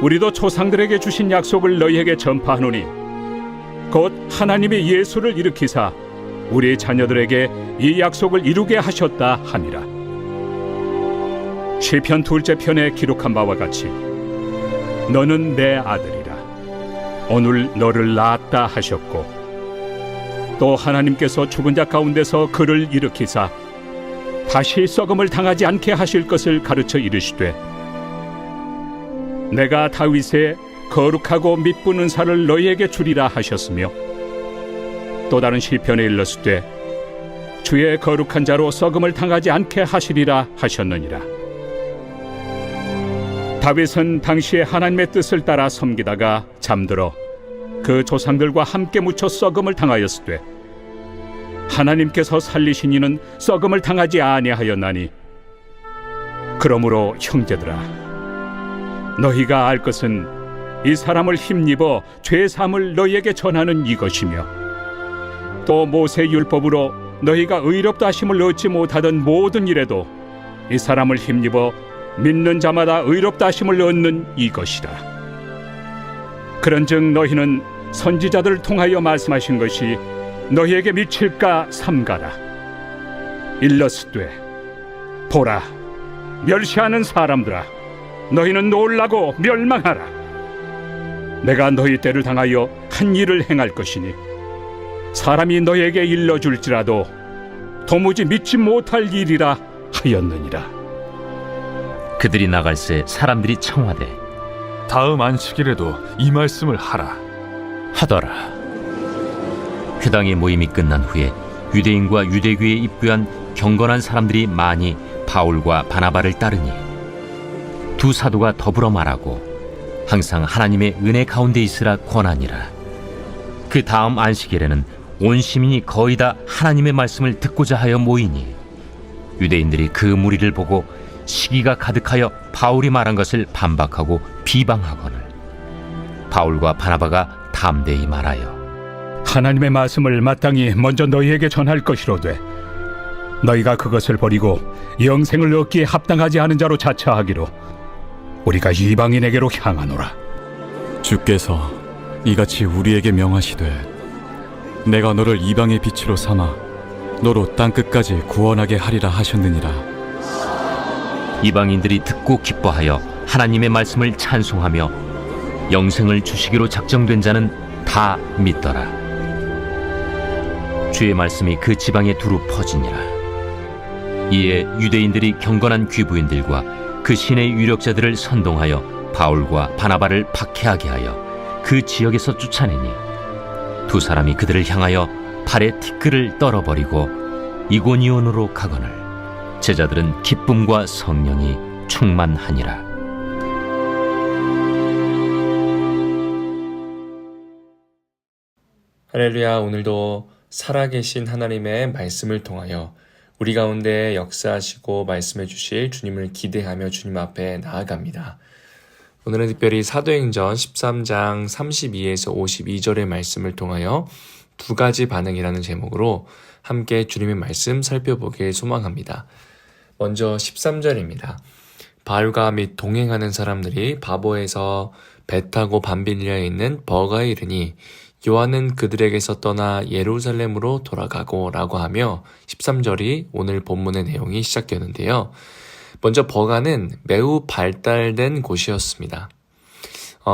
우리도 조상들에게 주신 약속을 너희에게 전파하노니 곧 하나님의 예수를 일으키사 우리 자녀들에게 이 약속을 이루게 하셨다 하니라. 시편 2째 편에 기록한 바와 같이 너는 내 아들이라 오늘 너를 낳았다 하셨고, 또 하나님께서 죽은 자 가운데서 그를 일으키사 다시 썩음을 당하지 않게 하실 것을 가르쳐 이르시되, 내가 다윗의 거룩하고 미쁜 은사를 너희에게 주리라 하셨으며, 또 다른 시편에 일렀으되 주의 거룩한 자로 썩음을 당하지 않게 하시리라 하셨느니라. 다윗은 당시에 하나님의 뜻을 따라 섬기다가 잠들어 그 조상들과 함께 묻혀 썩음을 당하였으되, 하나님께서 살리신 이는 썩음을 당하지 아니하였나니, 그러므로 형제들아, 너희가 알 것은 이 사람을 힘입어 죄 사함을 너희에게 전하는 이것이며, 또 모세 율법으로 너희가 의롭다 하심을 얻지 못하던 모든 일에도 이 사람을 힘입어 믿는 자마다 의롭다 하심을 얻는 이것이라. 그런즉 너희는 선지자들을 통하여 말씀하신 것이 너희에게 미칠까 삼가라. 일렀으되 보라, 멸시하는 사람들아, 너희는 놀라고 멸망하라. 내가 너희 때를 당하여 한 일을 행할 것이니 사람이 너희에게 일러줄지라도 도무지 믿지 못할 일이라 하였느니라. 그들이 나갈새 사람들이 청하되 다음 안식일에도 이 말씀을 하라 하더라. 회당의 모임이 끝난 후에 유대인과 유대교에 입부한 경건한 사람들이 많이 바울과 바나바를 따르니 두 사도가 더불어 말하고 항상 하나님의 은혜 가운데 있으라 권하니라. 그 다음 안식일에는 온 시민이 거의 다 하나님의 말씀을 듣고자 하여 모이니 유대인들이 그 무리를 보고 시기가 가득하여 바울이 말한 것을 반박하고 비방하거늘 바울과 바나바가 담대히 말하여 하나님의 말씀을 마땅히 먼저 너희에게 전할 것이로되, 너희가 그것을 버리고 영생을 얻기에 합당하지 않은 자로 자처하기로 우리가 이방인에게로 향하노라. 주께서 이같이 우리에게 명하시되 내가 너를 이방의 빛으로 삼아 너로 땅끝까지 구원하게 하리라 하셨느니라. 이방인들이 듣고 기뻐하여 하나님의 말씀을 찬송하며 영생을 주시기로 작정된 자는 다 믿더라. 주의 말씀이 그 지방에 두루 퍼지니라. 이에 유대인들이 경건한 귀부인들과 그 신의 유력자들을 선동하여 바울과 바나바를 박해하게 하여 그 지역에서 쫓아내니 두 사람이 그들을 향하여 발에 티끌을 떨어버리고 이고니온으로 가거늘 제자들은 기쁨과 성령이 충만하니라. 할렐루야. 오늘도 살아계신 하나님의 말씀을 통하여 우리 가운데 역사하시고 말씀해 주실 주님을 기대하며 주님 앞에 나아갑니다. 오늘은 특별히 사도행전 13장 32에서 52절의 말씀을 통하여 두 가지 반응이라는 제목으로 함께 주님의 말씀 살펴보길 소망합니다. 먼저 13절입니다. 바울과 및 동행하는 사람들이 바보에서 배 타고 밤빌리아에 있는 버가에 이르니 요한은 그들에게서 떠나 예루살렘으로 돌아가고 라고 하며 13절이 오늘 본문의 내용이 시작되는데요. 먼저 버가는 매우 발달된 곳이었습니다.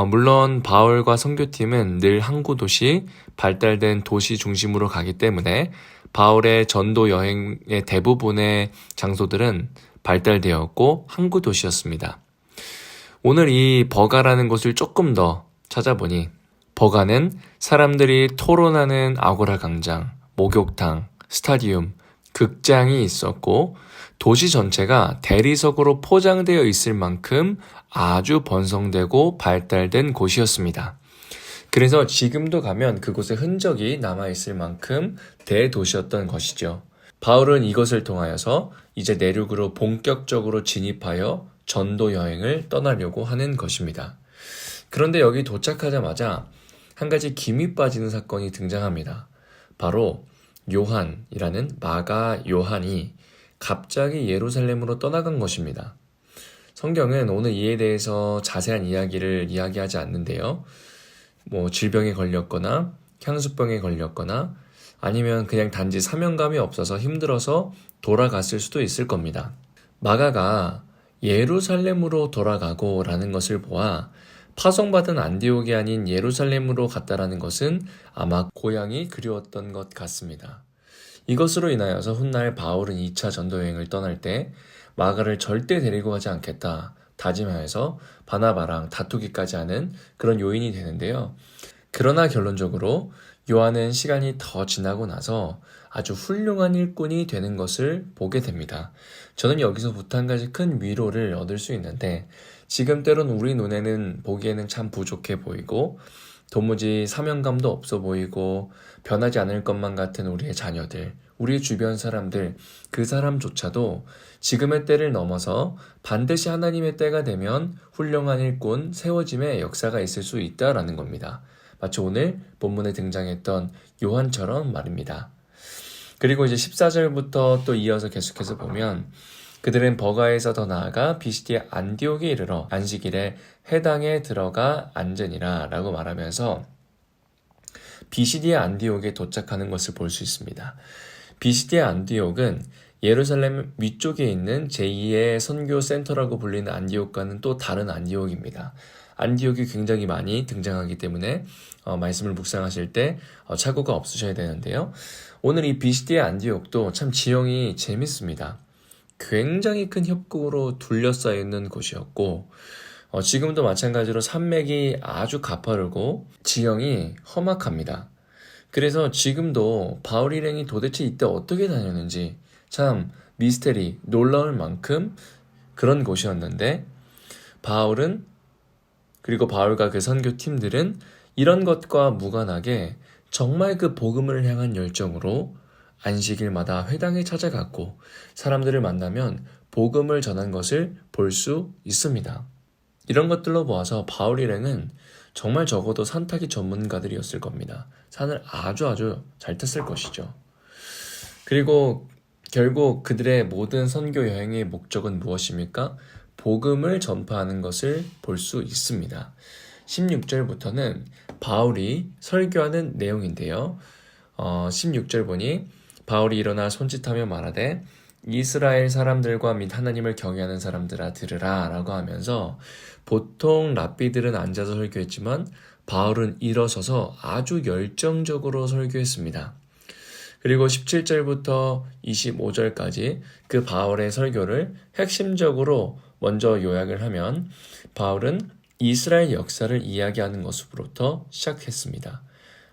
물론 바울과 선교팀은 늘 항구 도시, 발달된 도시 중심으로 가기 때문에 바울의 전도 여행의 대부분의 장소들은 발달되었고 항구 도시였습니다. 오늘 이 버가라는 곳을 조금 더 찾아보니 버가는 사람들이 토론하는 아고라 광장, 목욕탕, 스타디움, 극장이 있었고 도시 전체가 대리석으로 포장되어 있을 만큼 아주 번성되고 발달된 곳이었습니다. 그래서 지금도 가면 그곳에 흔적이 남아있을 만큼 대도시였던 것이죠. 바울은 이것을 통하여서 이제 내륙으로 본격적으로 진입하여 전도 여행을 떠나려고 하는 것입니다. 그런데 여기 도착하자마자 한 가지 김이 빠지는 사건이 등장합니다. 바로 요한이라는 마가 요한이 갑자기 예루살렘으로 떠나간 것입니다. 성경은 오늘 이에 대해서 자세한 이야기를 이야기하지 않는데요. 질병에 걸렸거나 향수병에 걸렸거나 아니면 그냥 단지 사명감이 없어서 힘들어서 돌아갔을 수도 있을 겁니다. 마가가 예루살렘으로 돌아가고 라는 것을 보아 파송받은 안디옥이 아닌 예루살렘으로 갔다라는 것은 아마 고향이 그리웠던 것 같습니다. 이것으로 인하여서 훗날 바울은 2차 전도 여행을 떠날 때 마가를 절대 데리고 가지 않겠다 다짐하여서 바나바랑 다투기까지 하는 그런 요인이 되는데요. 그러나 결론적으로 요한은 시간이 더 지나고 나서 아주 훌륭한 일꾼이 되는 것을 보게 됩니다. 저는 여기서부터 한 가지 큰 위로를 얻을 수 있는데, 지금 때론 우리 눈에는 보기에는 참 부족해 보이고 도무지 사명감도 없어 보이고 변하지 않을 것만 같은 우리의 자녀들, 우리의 주변 사람들, 그 사람조차도 지금의 때를 넘어서 반드시 하나님의 때가 되면 훌륭한 일꾼, 세워짐의 역사가 있을 수 있다라는 겁니다. 마치 오늘 본문에 등장했던 요한처럼 말입니다. 그리고 이제 14절부터 또 이어서 계속해서 보면 그들은 버가에서 더 나아가 비시디의 안디옥에 이르러 안식일에 회당에 들어가 앉으니라 라고 말하면서 비시디의 안디옥에 도착하는 것을 볼 수 있습니다. 비시디의 안디옥은 예루살렘 위쪽에 있는 제2의 선교 센터라고 불리는 안디옥과는 또 다른 안디옥입니다. 안디옥이 굉장히 많이 등장하기 때문에 말씀을 묵상하실 때 착오가 없으셔야 되는데요. 오늘 이 비시디의 안디옥도 참 지형이 재밌습니다. 굉장히 큰 협곡으로 둘러싸여 있는 곳이었고 지금도 마찬가지로 산맥이 아주 가파르고 지형이 험악합니다. 그래서 지금도 바울 일행이 도대체 이때 어떻게 다녔는지 참 미스테리, 놀라울 만큼 그런 곳이었는데 바울은 그리고 바울과 그 선교팀들은 이런 것과 무관하게 정말 그 복음을 향한 열정으로 안식일마다 회당에 찾아갔고 사람들을 만나면 복음을 전한 것을 볼 수 있습니다. 이런 것들로 보아서 바울 일행은 정말 적어도 산타기 전문가들이었을 겁니다. 산을 아주 잘 탔을 것이죠. 그리고 결국 그들의 모든 선교 여행의 목적은 무엇입니까? 복음을 전파하는 것을 볼 수 있습니다. 16절부터는 바울이 설교하는 내용인데요. 16절 보니 바울이 일어나 손짓하며 말하되 이스라엘 사람들과 및 하나님을 경외하는 사람들아 들으라 라고 하면서 보통 랍비들은 앉아서 설교했지만 바울은 일어서서 아주 열정적으로 설교했습니다. 그리고 17절부터 25절까지 그 바울의 설교를 핵심적으로 먼저 요약을 하면 바울은 이스라엘 역사를 이야기하는 것으로부터 시작했습니다.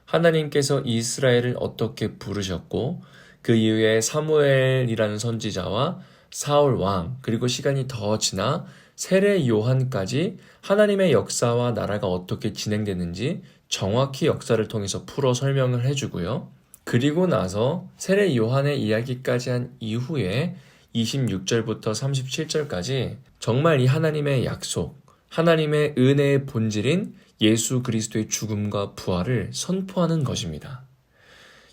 하나님께서 이스라엘을 어떻게 부르셨고 그 이후에 사무엘이라는 선지자와 사울 왕 그리고 시간이 더 지나 세례 요한까지 하나님의 역사와 나라가 어떻게 진행되는지 정확히 역사를 통해서 풀어 설명을 해주고요. 그리고 나서 세례 요한의 이야기까지 한 이후에 26절부터 37절까지 정말 이 하나님의 약속, 하나님의 은혜의 본질인 예수 그리스도의 죽음과 부활을 선포하는 것입니다.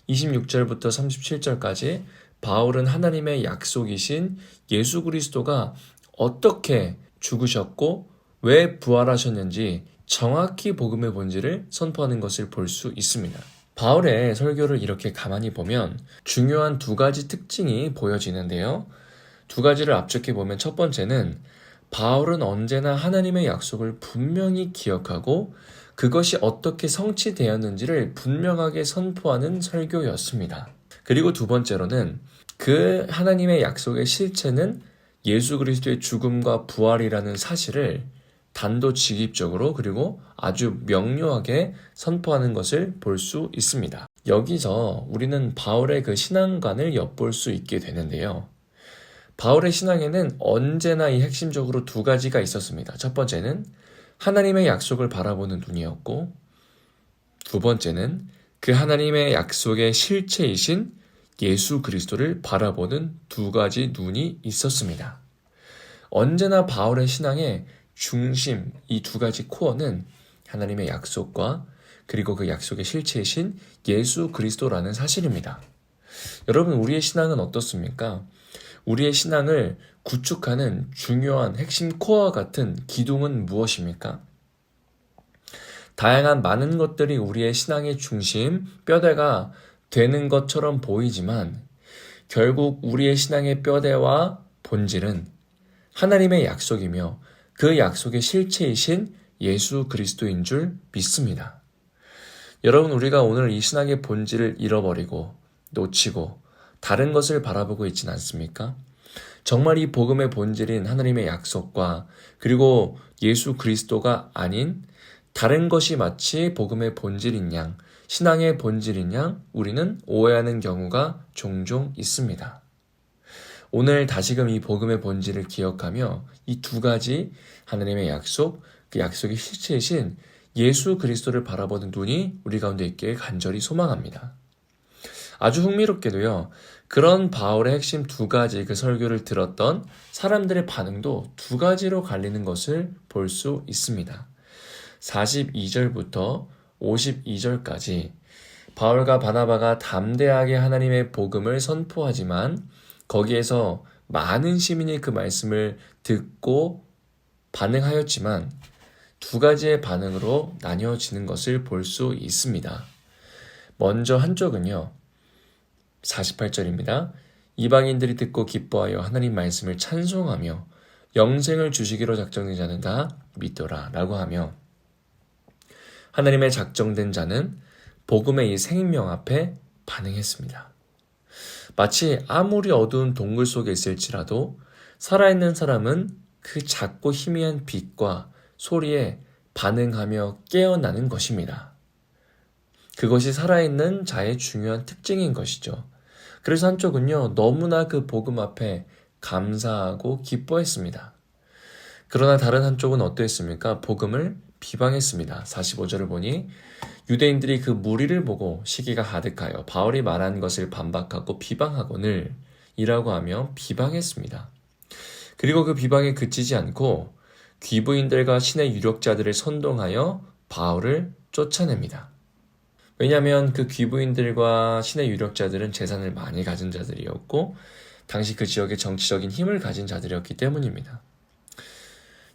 26절부터 37절까지 바울은 하나님의 약속이신 예수 그리스도가 어떻게 죽으셨고 왜 부활하셨는지 정확히 복음의 본질을 선포하는 것을 볼 수 있습니다. 바울의 설교를 이렇게 가만히 보면 중요한 두 가지 특징이 보여지는데요. 두 가지를 압축해 보면 첫 번째는 바울은 언제나 하나님의 약속을 분명히 기억하고 그것이 어떻게 성취되었는지를 분명하게 선포하는 설교였습니다. 그리고 두 번째로는 그 하나님의 약속의 실체는 예수 그리스도의 죽음과 부활이라는 사실을 단도직입적으로 그리고 아주 명료하게 선포하는 것을 볼 수 있습니다. 여기서 우리는 바울의 그 신앙관을 엿볼 수 있게 되는데요. 바울의 신앙에는 언제나 이 핵심적으로 두 가지가 있었습니다. 첫 번째는 하나님의 약속을 바라보는 눈이었고 두 번째는 그 하나님의 약속의 실체이신 예수 그리스도를 바라보는 두 가지 눈이 있었습니다. 언제나 바울의 신앙의 중심, 이 두 가지 코어는 하나님의 약속과 그리고 그 약속의 실체이신 예수 그리스도라는 사실입니다. 여러분, 우리의 신앙은 어떻습니까? 우리의 신앙을 구축하는 중요한 핵심 코어와 같은 기둥은 무엇입니까? 다양한 많은 것들이 우리의 신앙의 중심, 뼈대가 되는 것처럼 보이지만 결국 우리의 신앙의 뼈대와 본질은 하나님의 약속이며 그 약속의 실체이신 예수 그리스도인 줄 믿습니다. 여러분, 우리가 오늘 이 신앙의 본질을 잃어버리고 놓치고 다른 것을 바라보고 있지는 않습니까? 정말 이 복음의 본질인 하나님의 약속과 그리고 예수 그리스도가 아닌 다른 것이 마치 복음의 본질인 양, 신앙의 본질인 양 우리는 오해하는 경우가 종종 있습니다. 오늘 다시금 이 복음의 본질을 기억하며 이 두 가지 하나님의 약속, 그 약속의 실체이신 예수 그리스도를 바라보는 눈이 우리 가운데 있기를 간절히 소망합니다. 아주 흥미롭게도요, 그런 바울의 핵심 두 가지 그 설교를 들었던 사람들의 반응도 두 가지로 갈리는 것을 볼 수 있습니다. 42절부터 52절까지 바울과 바나바가 담대하게 하나님의 복음을 선포하지만 거기에서 많은 시민이 그 말씀을 듣고 반응하였지만 두 가지의 반응으로 나뉘어지는 것을 볼 수 있습니다. 먼저 한쪽은요, 48절입니다. 이방인들이 듣고 기뻐하여 하나님 말씀을 찬송하며 영생을 주시기로 작정된 자는 다 믿더라 라고 하며 하나님의 작정된 자는 복음의 이 생명 앞에 반응했습니다. 마치 아무리 어두운 동굴 속에 있을지라도 살아있는 사람은 그 작고 희미한 빛과 소리에 반응하며 깨어나는 것입니다. 그것이 살아있는 자의 중요한 특징인 것이죠. 그래서 한쪽은요, 너무나 그 복음 앞에 감사하고 기뻐했습니다. 그러나 다른 한쪽은 어떠했습니까? 복음을 비방했습니다. 45절을 보니 유대인들이 그 무리를 보고 시기가 가득하여 바울이 말한 것을 반박하고 비방하거늘 이라고 하며 비방했습니다. 그리고 그 비방에 그치지 않고 귀부인들과 신의 유력자들을 선동하여 바울을 쫓아냅니다. 왜냐하면 그 귀부인들과 신의 유력자들은 재산을 많이 가진 자들이었고 당시 그 지역에 정치적인 힘을 가진 자들이었기 때문입니다.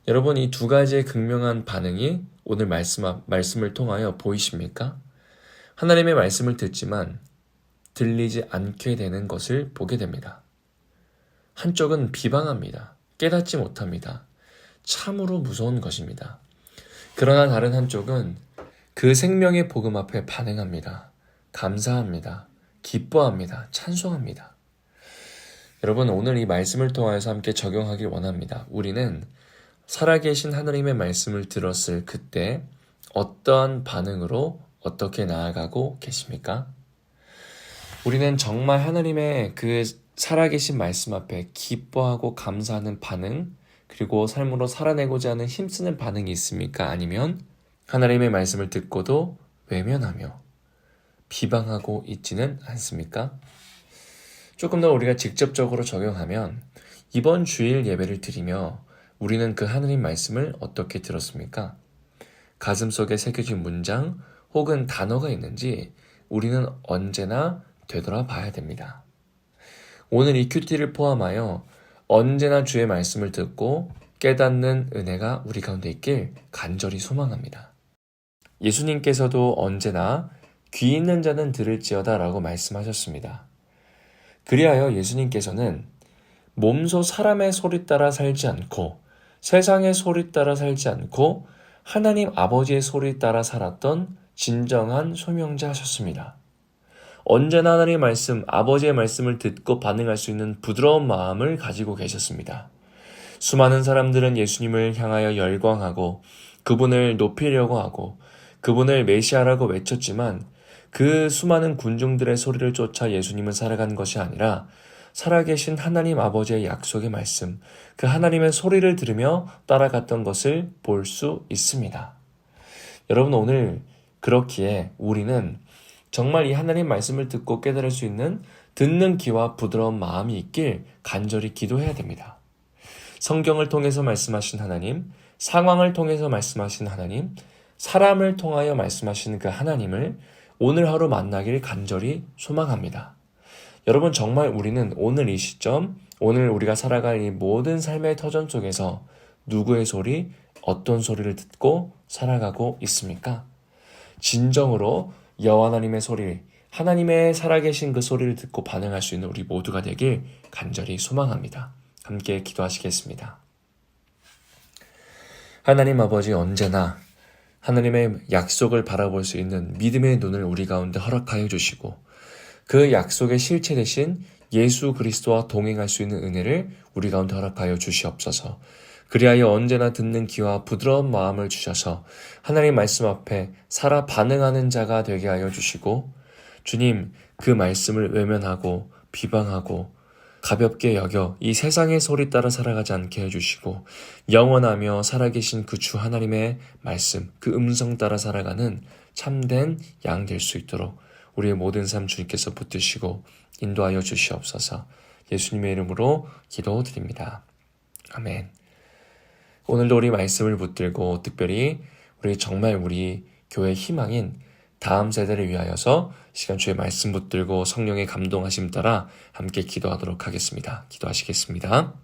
여러분, 이 두 가지의 극명한 반응이 오늘 말씀을 통하여 보이십니까? 하나님의 말씀을 듣지만 들리지 않게 되는 것을 보게 됩니다. 한쪽은 비방합니다. 깨닫지 못합니다. 참으로 무서운 것입니다. 그러나 다른 한쪽은 그 생명의 복음 앞에 반응합니다. 감사합니다. 기뻐합니다. 찬송합니다. 여러분, 오늘 이 말씀을 통해서 함께 적용하길 원합니다. 우리는 살아계신 하나님의 말씀을 들었을 그때 어떠한 반응으로 어떻게 나아가고 계십니까? 우리는 정말 하나님의 그 살아계신 말씀 앞에 기뻐하고 감사하는 반응, 그리고 삶으로 살아내고자 하는 힘쓰는 반응이 있습니까? 아니면 하나님의 말씀을 듣고도 외면하며 비방하고 있지는 않습니까? 조금 더 우리가 직접적으로 적용하면 이번 주일 예배를 드리며 우리는 그 하나님 말씀을 어떻게 들었습니까? 가슴속에 새겨진 문장 혹은 단어가 있는지 우리는 언제나 되돌아봐야 됩니다. 오늘 이 큐티를 포함하여 언제나 주의 말씀을 듣고 깨닫는 은혜가 우리 가운데 있길 간절히 소망합니다. 예수님께서도 언제나 귀 있는 자는 들을지어다 라고 말씀하셨습니다. 그리하여 예수님께서는 몸소 사람의 소리 따라 살지 않고 세상의 소리 따라 살지 않고 하나님 아버지의 소리 따라 살았던 진정한 소명자 하셨습니다. 언제나 하나님의 말씀, 아버지의 말씀을 듣고 반응할 수 있는 부드러운 마음을 가지고 계셨습니다. 수많은 사람들은 예수님을 향하여 열광하고 그분을 높이려고 하고 그분을 메시아라고 외쳤지만 그 수많은 군중들의 소리를 쫓아 예수님은 살아간 것이 아니라 살아계신 하나님 아버지의 약속의 말씀, 그 하나님의 소리를 들으며 따라갔던 것을 볼 수 있습니다. 여러분, 오늘 그렇기에 우리는 정말 이 하나님 말씀을 듣고 깨달을 수 있는 듣는 귀와 부드러운 마음이 있길 간절히 기도해야 됩니다. 성경을 통해서 말씀하신 하나님, 상황을 통해서 말씀하신 하나님, 사람을 통하여 말씀하시는 그 하나님을 오늘 하루 만나길 간절히 소망합니다. 여러분, 정말 우리는 오늘 이 시점, 오늘 우리가 살아갈 이 모든 삶의 터전 속에서 누구의 소리, 어떤 소리를 듣고 살아가고 있습니까? 진정으로 여호와 하나님의 소리, 하나님의 살아계신 그 소리를 듣고 반응할 수 있는 우리 모두가 되길 간절히 소망합니다. 함께 기도하시겠습니다. 하나님 아버지, 언제나 하나님의 약속을 바라볼 수 있는 믿음의 눈을 우리 가운데 허락하여 주시고 그 약속의 실체 대신 예수 그리스도와 동행할 수 있는 은혜를 우리 가운데 허락하여 주시옵소서. 그리하여 언제나 듣는 귀와 부드러운 마음을 주셔서 하나님 말씀 앞에 살아 반응하는 자가 되게 하여 주시고, 주님, 그 말씀을 외면하고 비방하고 가볍게 여겨 이 세상의 소리 따라 살아가지 않게 해주시고, 영원하며 살아계신 그 주 하나님의 말씀, 그 음성 따라 살아가는 참된 양 될 수 있도록 우리의 모든 삶 주님께서 붙드시고 인도하여 주시옵소서. 예수님의 이름으로 기도드립니다. 아멘. 오늘도 우리 말씀을 붙들고 특별히 우리 교회의 희망인 다음 세대를 위하여서 시간 주의 말씀 붙들고 성령의 감동하심 따라 함께 기도하도록 하겠습니다. 기도하시겠습니다.